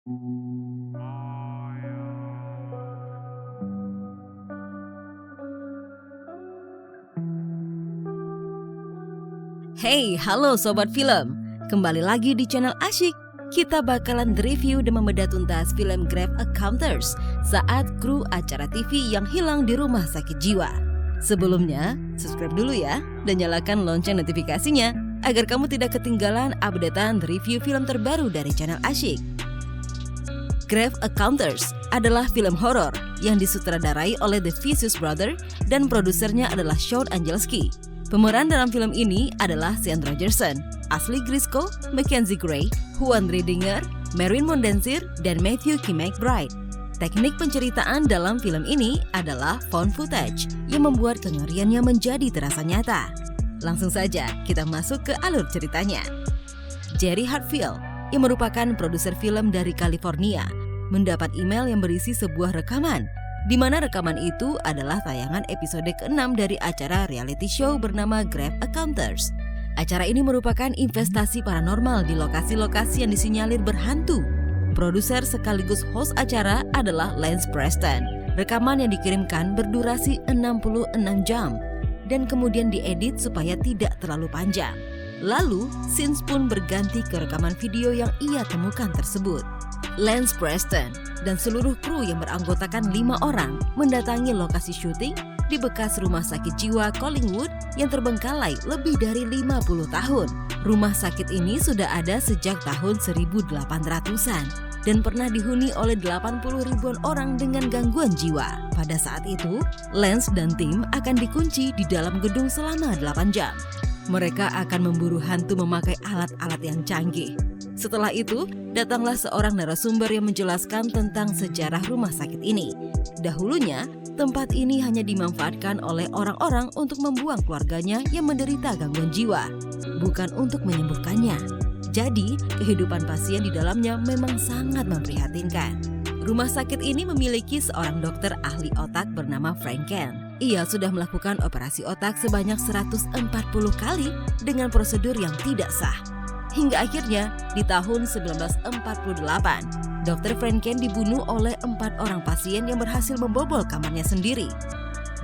Hey, halo Sobat Film. Kembali lagi di channel Asyik. Kita bakalan review dan membedah tuntas film Grave Encounters saat kru acara TV yang hilang di rumah sakit jiwa. Sebelumnya, subscribe dulu ya dan nyalakan lonceng notifikasinya agar kamu tidak ketinggalan updatean review film terbaru dari channel Asyik. Grave Encounters adalah film horor yang disutradarai oleh The Vicious Brothers dan produsernya adalah Sean Angelski. Pemeran dalam film ini adalah Sean Rogerson, Ashley Grisco, Mackenzie Gray, Juan Riedinger, Marin Mondensir, dan Matthew K. McBride. Teknik penceritaan dalam film ini adalah found footage yang membuat kengeriannya menjadi terasa nyata. Langsung saja kita masuk ke alur ceritanya. Jerry Hartfield, yang merupakan produser film dari California, mendapat email yang berisi sebuah rekaman di mana rekaman itu adalah tayangan episode ke-6 dari acara reality show bernama Grave Encounters. Acara ini merupakan investasi paranormal di lokasi-lokasi yang disinyalir berhantu. Produser sekaligus host acara adalah Lance Preston. Rekaman yang dikirimkan berdurasi 66 jam dan kemudian diedit supaya tidak terlalu panjang. Lalu, scenes pun berganti ke rekaman video yang ia temukan tersebut. Lance Preston dan seluruh kru yang beranggotakan 5 orang mendatangi lokasi syuting di bekas rumah sakit jiwa Collingwood yang terbengkalai lebih dari 50 tahun. Rumah sakit ini sudah ada sejak tahun 1800-an dan pernah dihuni oleh 80 ribuan orang dengan gangguan jiwa. Pada saat itu, Lance dan tim akan dikunci di dalam gedung selama 8 jam. Mereka akan memburu hantu memakai alat-alat yang canggih. Setelah itu, datanglah seorang narasumber yang menjelaskan tentang sejarah rumah sakit ini. Dahulunya, tempat ini hanya dimanfaatkan oleh orang-orang untuk membuang keluarganya yang menderita gangguan jiwa, bukan untuk menyembuhkannya. Jadi, kehidupan pasien di dalamnya memang sangat memprihatinkan. Rumah sakit ini memiliki seorang dokter ahli otak bernama Frank Kent. Ia sudah melakukan operasi otak sebanyak 140 kali dengan prosedur yang tidak sah. Hingga akhirnya di tahun 1948, Dr. Frank Kent dibunuh oleh 4 orang pasien yang berhasil membobol kamarnya sendiri.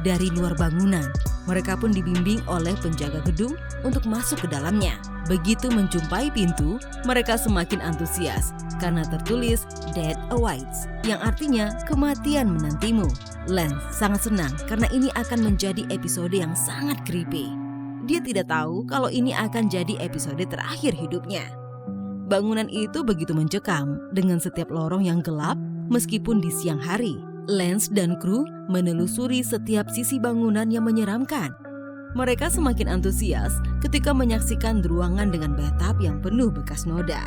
Dari luar bangunan, mereka pun dibimbing oleh penjaga gedung untuk masuk ke dalamnya. Begitu menjumpai pintu, mereka semakin antusias karena tertulis Death Awaits, yang artinya kematian menantimu. Lance sangat senang karena ini akan menjadi episode yang sangat creepy. Dia tidak tahu kalau ini akan jadi episode terakhir hidupnya. Bangunan itu begitu mencekam dengan setiap lorong yang gelap meskipun di siang hari. Lance dan kru menelusuri setiap sisi bangunan yang menyeramkan. Mereka semakin antusias ketika menyaksikan ruangan dengan bathtub yang penuh bekas noda.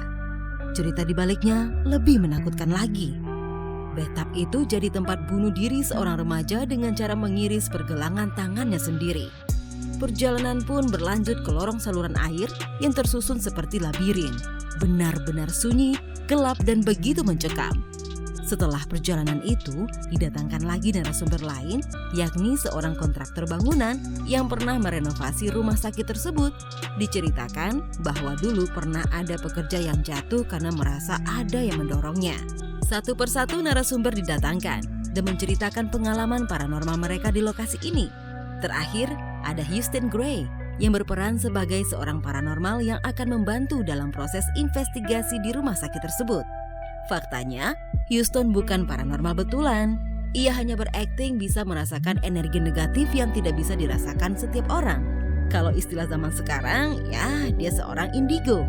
Cerita di baliknya lebih menakutkan lagi. Bathtub itu jadi tempat bunuh diri seorang remaja dengan cara mengiris pergelangan tangannya sendiri. Perjalanan pun berlanjut ke lorong saluran air yang tersusun seperti labirin. Benar-benar sunyi, gelap, dan begitu mencekam. Setelah perjalanan itu, didatangkan lagi narasumber lain, yakni seorang kontraktor bangunan yang pernah merenovasi rumah sakit tersebut. Diceritakan bahwa dulu pernah ada pekerja yang jatuh karena merasa ada yang mendorongnya. Satu persatu narasumber didatangkan dan menceritakan pengalaman paranormal mereka di lokasi ini. Terakhir, ada Houston Gray yang berperan sebagai seorang paranormal yang akan membantu dalam proses investigasi di rumah sakit tersebut. Faktanya, Houston bukan paranormal betulan. Ia hanya berakting bisa merasakan energi negatif yang tidak bisa dirasakan setiap orang. Kalau istilah zaman sekarang, ya dia seorang indigo.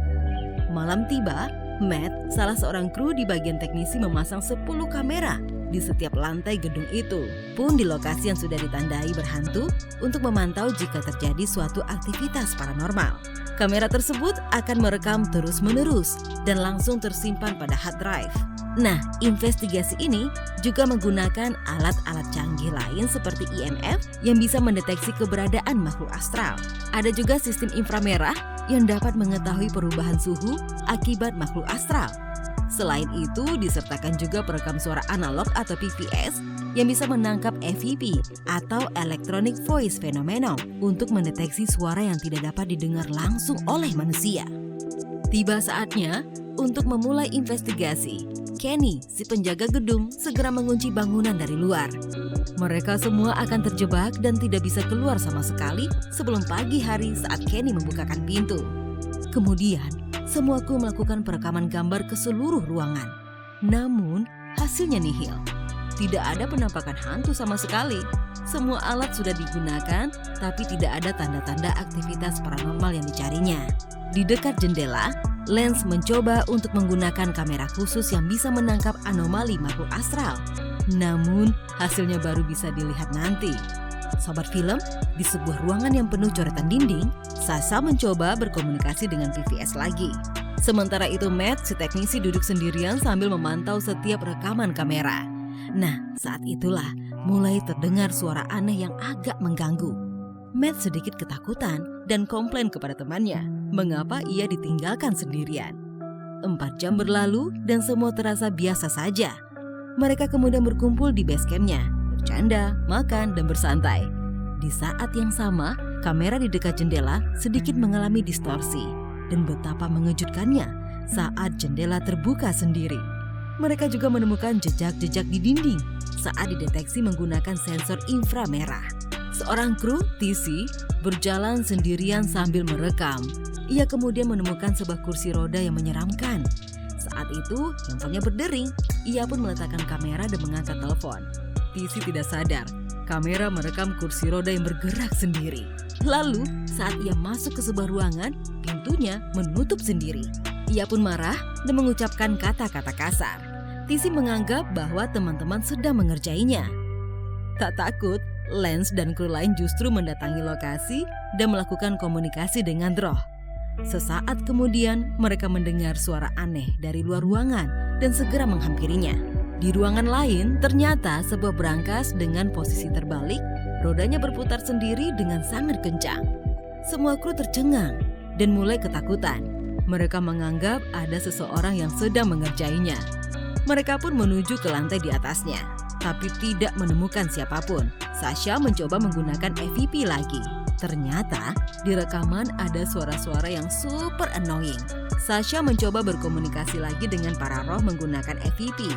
Malam tiba, Matt, salah seorang kru di bagian teknisi, memasang 10 kamera di setiap lantai gedung itu, pun di lokasi yang sudah ditandai berhantu untuk memantau jika terjadi suatu aktivitas paranormal. Kamera tersebut akan merekam terus-menerus dan langsung tersimpan pada hard drive. Nah, investigasi ini juga menggunakan alat-alat canggih lain seperti EMF yang bisa mendeteksi keberadaan makhluk astral. Ada juga sistem inframerah yang dapat mengetahui perubahan suhu akibat makhluk astral. Selain itu, disertakan juga perekam suara analog atau PVS yang bisa menangkap EVP atau Electronic Voice Phenomenon untuk mendeteksi suara yang tidak dapat didengar langsung oleh manusia. Tiba saatnya untuk memulai investigasi. Kenny, si penjaga gedung, segera mengunci bangunan dari luar. Mereka semua akan terjebak dan tidak bisa keluar sama sekali sebelum pagi hari saat Kenny membukakan pintu. Kemudian, semua kru melakukan perekaman gambar ke seluruh ruangan. Namun, hasilnya nihil. Tidak ada penampakan hantu sama sekali. Semua alat sudah digunakan, tapi tidak ada tanda-tanda aktivitas paranormal yang dicarinya. Di dekat jendela, Lance mencoba untuk menggunakan kamera khusus yang bisa menangkap anomali makhluk astral. Namun, hasilnya baru bisa dilihat nanti. Sobat film, di sebuah ruangan yang penuh coretan dinding, Sasha mencoba berkomunikasi dengan PVS lagi. Sementara itu Matt, si teknisi duduk sendirian sambil memantau setiap rekaman kamera. Nah, saat itulah mulai terdengar suara aneh yang agak mengganggu. Matt sedikit ketakutan dan komplain kepada temannya mengapa ia ditinggalkan sendirian. 4 jam berlalu dan semua terasa biasa saja. Mereka kemudian berkumpul di base camp-nya, bercanda, makan, dan bersantai. Di saat yang sama, kamera di dekat jendela sedikit mengalami distorsi. Dan betapa mengejutkannya saat jendela terbuka sendiri. Mereka juga menemukan jejak-jejak di dinding saat dideteksi menggunakan sensor inframerah. Seorang kru, TC, berjalan sendirian sambil merekam. Ia kemudian menemukan sebuah kursi roda yang menyeramkan. Saat itu, handphonenya berdering. Ia pun meletakkan kamera dan mengangkat telepon. TC tidak sadar, kamera merekam kursi roda yang bergerak sendiri. Lalu, saat ia masuk ke sebuah ruangan, pintunya menutup sendiri. Ia pun marah dan mengucapkan kata-kata kasar. TC menganggap bahwa teman-teman sedang mengerjainya. Tak takut, Lance dan kru lain justru mendatangi lokasi dan melakukan komunikasi dengan roh. Sesaat kemudian, mereka mendengar suara aneh dari luar ruangan dan segera menghampirinya. Di ruangan lain, ternyata sebuah brankas dengan posisi terbalik, rodanya berputar sendiri dengan sangat kencang. Semua kru tercengang dan mulai ketakutan. Mereka menganggap ada seseorang yang sedang mengerjainya. Mereka pun menuju ke lantai di atasnya, tapi tidak menemukan siapapun. Sasha mencoba menggunakan EVP lagi. Ternyata di rekaman ada suara-suara yang super annoying. Sasha mencoba berkomunikasi lagi dengan para roh menggunakan EVP.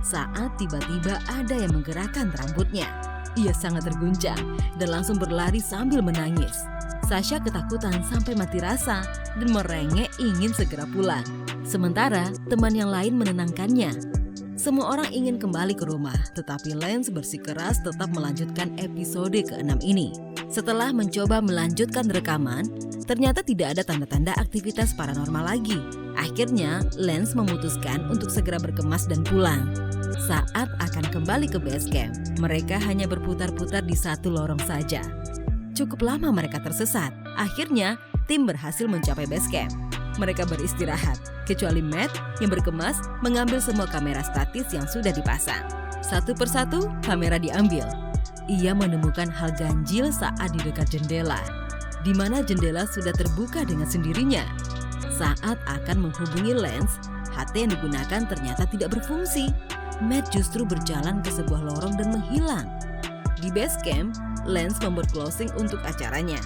Saat tiba-tiba ada yang menggerakkan rambutnya. Ia sangat terguncang dan langsung berlari sambil menangis. Sasha ketakutan sampai mati rasa dan merengek ingin segera pulang. Sementara teman yang lain menenangkannya. Semua orang ingin kembali ke rumah, tetapi Lance bersikeras tetap melanjutkan episode ke-6 ini. Setelah mencoba melanjutkan rekaman, ternyata tidak ada tanda-tanda aktivitas paranormal lagi. Akhirnya, Lance memutuskan untuk segera berkemas dan pulang. Saat akan kembali ke base camp, mereka hanya berputar-putar di satu lorong saja. Cukup lama mereka tersesat. Akhirnya, tim berhasil mencapai base camp. Mereka beristirahat, kecuali Matt yang berkemas mengambil semua kamera statis yang sudah dipasang. Satu persatu, kamera diambil. Ia menemukan hal ganjil saat di dekat jendela, di mana jendela sudah terbuka dengan sendirinya. Saat akan menghubungi Lance, HT yang digunakan ternyata tidak berfungsi. Matt justru berjalan ke sebuah lorong dan menghilang. Di base camp, Lance membuat closing untuk acaranya.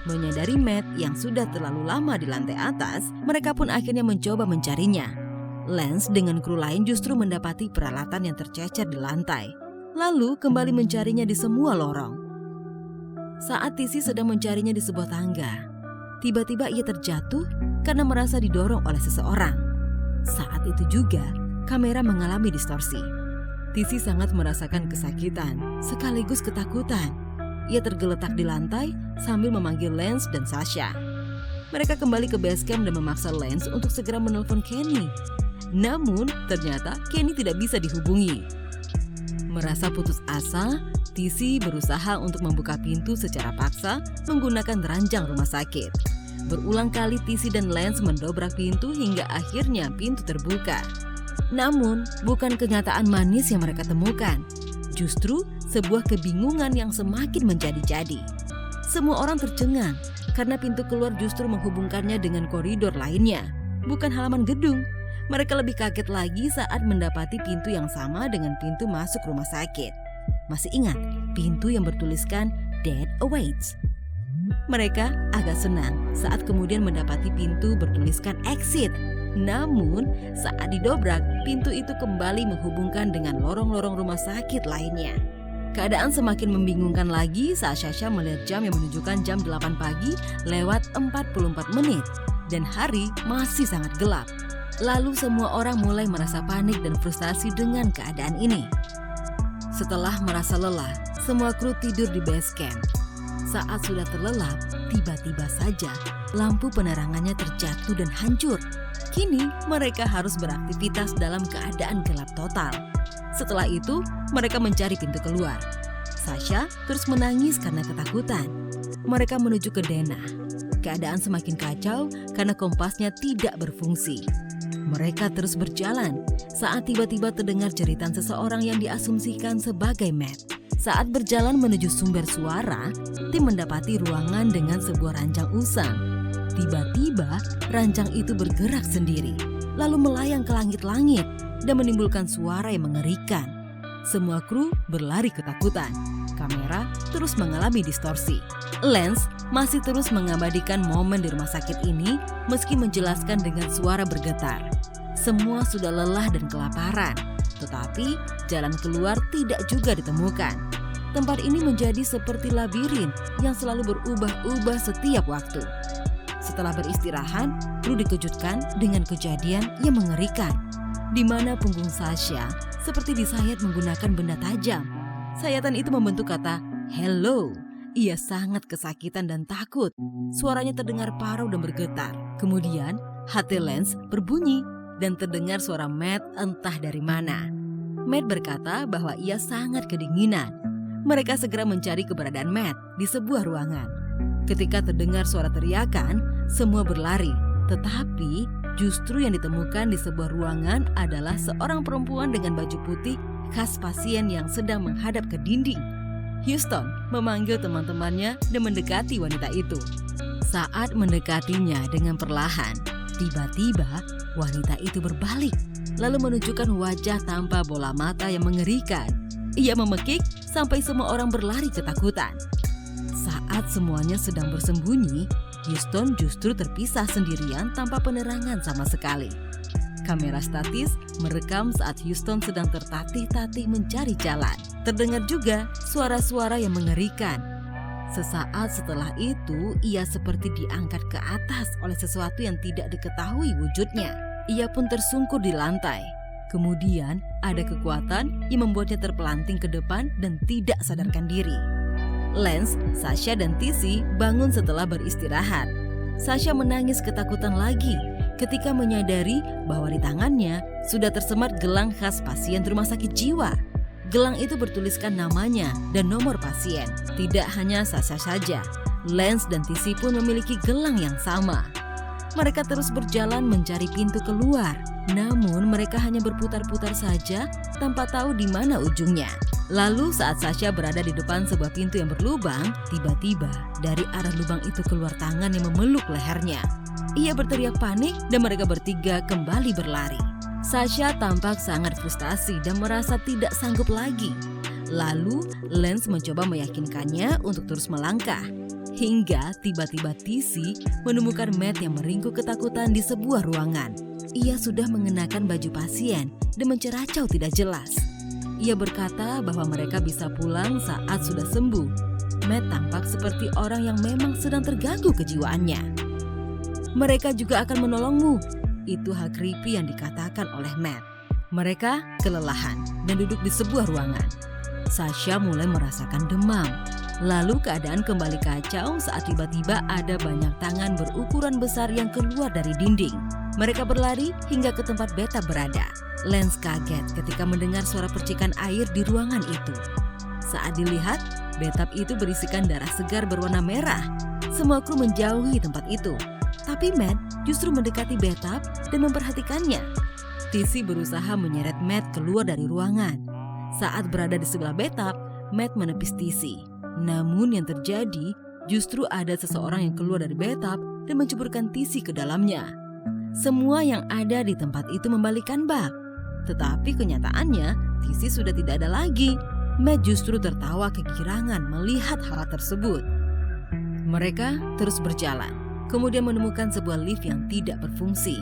Menyadari Matt yang sudah terlalu lama di lantai atas, mereka pun akhirnya mencoba mencarinya. Lance dengan kru lain justru mendapati peralatan yang tercecer di lantai, lalu kembali mencarinya di semua lorong. Saat TC sedang mencarinya di sebuah tangga, tiba-tiba ia terjatuh karena merasa didorong oleh seseorang. Saat itu juga, kamera mengalami distorsi. TC sangat merasakan kesakitan sekaligus ketakutan. Ia tergeletak di lantai sambil memanggil Lance dan Sasha. Mereka kembali ke base camp dan memaksa Lance untuk segera menelpon Kenny. Namun, ternyata Kenny tidak bisa dihubungi. Merasa putus asa, TC berusaha untuk membuka pintu secara paksa menggunakan ranjang rumah sakit. Berulang kali TC dan Lance mendobrak pintu hingga akhirnya pintu terbuka. Namun, bukan kenyataan manis yang mereka temukan. Justru sebuah kebingungan yang semakin menjadi-jadi. Semua orang tercengang karena pintu keluar justru menghubungkannya dengan koridor lainnya, bukan halaman gedung. Mereka lebih kaget lagi saat mendapati pintu yang sama dengan pintu masuk rumah sakit. Masih ingat pintu yang bertuliskan Death Awaits? Mereka agak senang saat kemudian mendapati pintu bertuliskan Exit. Namun, saat didobrak, pintu itu kembali menghubungkan dengan lorong-lorong rumah sakit lainnya. Keadaan semakin membingungkan lagi saat Sasha melihat jam yang menunjukkan jam 8 pagi lewat 44 menit dan hari masih sangat gelap. Lalu semua orang mulai merasa panik dan frustasi dengan keadaan ini. Setelah merasa lelah, semua kru tidur di base camp. Saat sudah terlelap, tiba-tiba saja lampu penerangannya terjatuh dan hancur. Kini mereka harus beraktivitas dalam keadaan gelap total. Setelah itu, mereka mencari pintu keluar. Sasha terus menangis karena ketakutan. Mereka menuju ke Dana. Keadaan semakin kacau karena kompasnya tidak berfungsi. Mereka terus berjalan saat tiba-tiba terdengar jeritan seseorang yang diasumsikan sebagai Matt. Saat berjalan menuju sumber suara, tim mendapati ruangan dengan sebuah ranjang usang. Tiba-tiba, ranjang itu bergerak sendiri, lalu melayang ke langit-langit dan menimbulkan suara yang mengerikan. Semua kru berlari ketakutan. Kamera terus mengalami distorsi. Lance masih terus mengabadikan momen di rumah sakit ini meski menjelaskan dengan suara bergetar. Semua sudah lelah dan kelaparan, tetapi jalan keluar tidak juga ditemukan. Tempat ini menjadi seperti labirin yang selalu berubah-ubah setiap waktu. Setelah beristirahat, kru dikejutkan dengan kejadian yang mengerikan, di mana punggung Sasha seperti disayat menggunakan benda tajam. Sayatan itu membentuk kata "hello". Ia sangat kesakitan dan takut. Suaranya terdengar parau dan bergetar. Kemudian hati Lance berbunyi dan terdengar suara Matt entah dari mana. Matt berkata bahwa ia sangat kedinginan. Mereka segera mencari keberadaan Matt di sebuah ruangan. Ketika terdengar suara teriakan, semua berlari. Tetapi justru yang ditemukan di sebuah ruangan adalah seorang perempuan dengan baju putih khas pasien yang sedang menghadap ke dinding. Houston memanggil teman-temannya dan mendekati wanita itu. Saat mendekatinya dengan perlahan, tiba-tiba wanita itu berbalik, lalu menunjukkan wajah tanpa bola mata yang mengerikan. Ia memekik sampai semua orang berlari ketakutan. Saat semuanya sedang bersembunyi, Houston justru terpisah sendirian tanpa penerangan sama sekali. Kamera statis merekam saat Houston sedang tertatih-tatih mencari jalan. Terdengar juga suara-suara yang mengerikan. Sesaat setelah itu, ia seperti diangkat ke atas oleh sesuatu yang tidak diketahui wujudnya. Ia pun tersungkur di lantai. Kemudian ada kekuatan yang membuatnya terpelanting ke depan dan tidak sadarkan diri. Lance, Sasha, dan Tissy bangun setelah beristirahat. Sasha menangis ketakutan lagi ketika menyadari bahwa di tangannya sudah tersemat gelang khas pasien rumah sakit jiwa. Gelang itu bertuliskan namanya dan nomor pasien. Tidak hanya Sasha saja, Lance dan Tissy pun memiliki gelang yang sama. Mereka terus berjalan mencari pintu keluar, namun mereka hanya berputar-putar saja tanpa tahu di mana ujungnya. Lalu saat Sasha berada di depan sebuah pintu yang berlubang, tiba-tiba dari arah lubang itu keluar tangan yang memeluk lehernya. Ia berteriak panik dan mereka bertiga kembali berlari. Sasha tampak sangat frustasi dan merasa tidak sanggup lagi. Lalu Lance mencoba meyakinkannya untuk terus melangkah. Hingga tiba-tiba Tissy menemukan Matt yang meringkuk ketakutan di sebuah ruangan. Ia sudah mengenakan baju pasien dan menceracau tidak jelas. Ia berkata bahwa mereka bisa pulang saat sudah sembuh. Matt tampak seperti orang yang memang sedang terganggu kejiwaannya. Mereka juga akan menolongmu. Itu hal creepy yang dikatakan oleh Matt. Mereka kelelahan dan duduk di sebuah ruangan. Sasha mulai merasakan demam. Lalu keadaan kembali kacau saat tiba-tiba ada banyak tangan berukuran besar yang keluar dari dinding. Mereka berlari hingga ke tempat Beta berada. Lance kaget ketika mendengar suara percikan air di ruangan itu. Saat dilihat, bathtub itu berisikan darah segar berwarna merah. Semua kru menjauhi tempat itu. Tapi Matt justru mendekati bathtub dan memperhatikannya. Tissy berusaha menyeret Matt keluar dari ruangan. Saat berada di sebelah bathtub, Matt menepis Tissy. Namun yang terjadi justru ada seseorang yang keluar dari bathtub dan menceburkan Tissy ke dalamnya. Semua yang ada di tempat itu membalikkan bak. Tetapi kenyataannya Tissy sudah tidak ada lagi. Matt justru tertawa kegirangan melihat hal tersebut. Mereka terus berjalan, kemudian menemukan sebuah lift yang tidak berfungsi.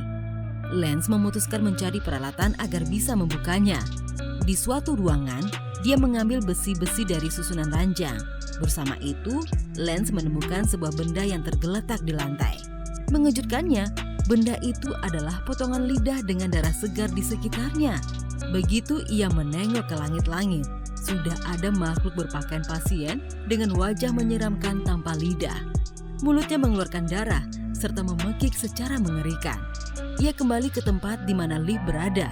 Lance memutuskan mencari peralatan agar bisa membukanya. Di suatu ruangan, dia mengambil besi-besi dari susunan ranjang. Bersama itu, Lance menemukan sebuah benda yang tergeletak di lantai. Mengejutkannya, benda itu adalah potongan lidah dengan darah segar di sekitarnya. Begitu ia menengok ke langit-langit, sudah ada makhluk berpakaian pasien dengan wajah menyeramkan tanpa lidah. Mulutnya mengeluarkan darah serta memekik secara mengerikan. Ia kembali ke tempat di mana lift berada.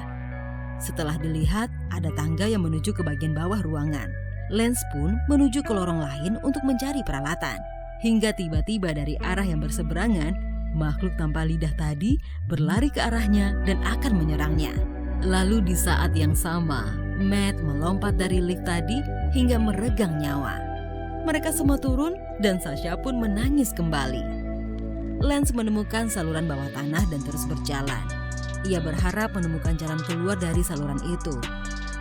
Setelah dilihat, ada tangga yang menuju ke bagian bawah ruangan. Lance pun menuju ke lorong lain untuk mencari peralatan. Hingga tiba-tiba dari arah yang berseberangan, makhluk tanpa lidah tadi berlari ke arahnya dan akan menyerangnya. Lalu di saat yang sama, Matt melompat dari lift tadi hingga meregang nyawa. Mereka semua turun dan Sasha pun menangis kembali. Lance menemukan saluran bawah tanah dan terus berjalan. Ia berharap menemukan jalan keluar dari saluran itu.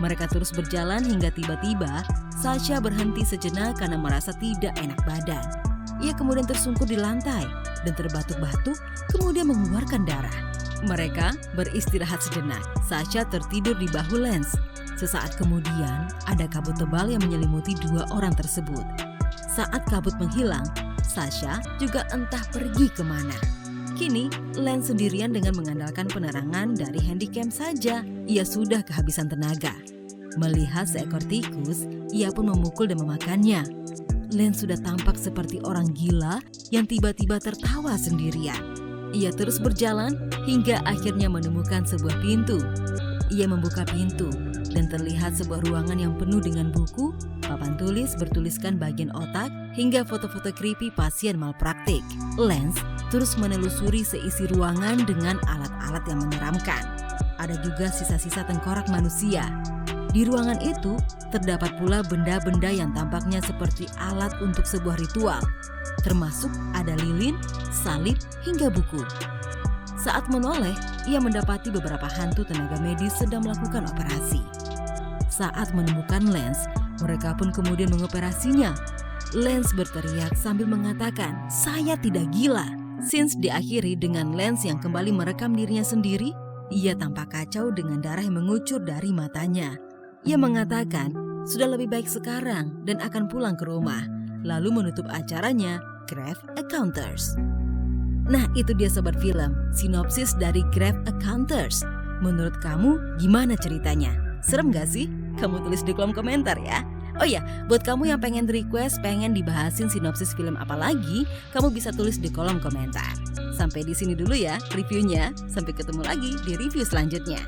Mereka terus berjalan hingga tiba-tiba Sasha berhenti sejenak karena merasa tidak enak badan. Ia kemudian tersungkur di lantai dan terbatuk-batuk, kemudian mengeluarkan darah. Mereka beristirahat sejenak. Sasha tertidur di bahu Lance. Sesaat kemudian, ada kabut tebal yang menyelimuti dua orang tersebut. Saat kabut menghilang, Sasha juga entah pergi kemana. Kini, Lance sendirian dengan mengandalkan penerangan dari handycam saja. Ia sudah kehabisan tenaga. Melihat seekor tikus, ia pun memukul dan memakannya. Lance sudah tampak seperti orang gila yang tiba-tiba tertawa sendirian. Ia terus berjalan hingga akhirnya menemukan sebuah pintu. Ia membuka pintu dan terlihat sebuah ruangan yang penuh dengan buku, papan tulis bertuliskan bagian otak, hingga foto-foto creepy pasien malpraktik. Lance terus menelusuri seisi ruangan dengan alat-alat yang menyeramkan. Ada juga sisa-sisa tengkorak manusia. Di ruangan itu terdapat pula benda-benda yang tampaknya seperti alat untuk sebuah ritual, termasuk ada lilin, salib, hingga buku. Saat menoleh, ia mendapati beberapa hantu tenaga medis sedang melakukan operasi. Saat menemukan Lance, mereka pun kemudian mengoperasinya. Lance berteriak sambil mengatakan, "Saya tidak gila." Scenes diakhiri dengan Lance yang kembali merekam dirinya sendiri. Ia tampak kacau dengan darah yang mengucur dari matanya. Ia mengatakan sudah lebih baik sekarang dan akan pulang ke rumah, lalu menutup acaranya Grave Encounters. Nah, itu dia sobat film, sinopsis dari Grave Encounters. Menurut kamu gimana ceritanya? Serem gak sih? Kamu tulis di kolom komentar ya. Oh ya, buat kamu yang pengen request, pengen dibahasin sinopsis film apa lagi, kamu bisa tulis di kolom komentar. Sampai di sini dulu ya reviewnya. Sampai ketemu lagi di review selanjutnya.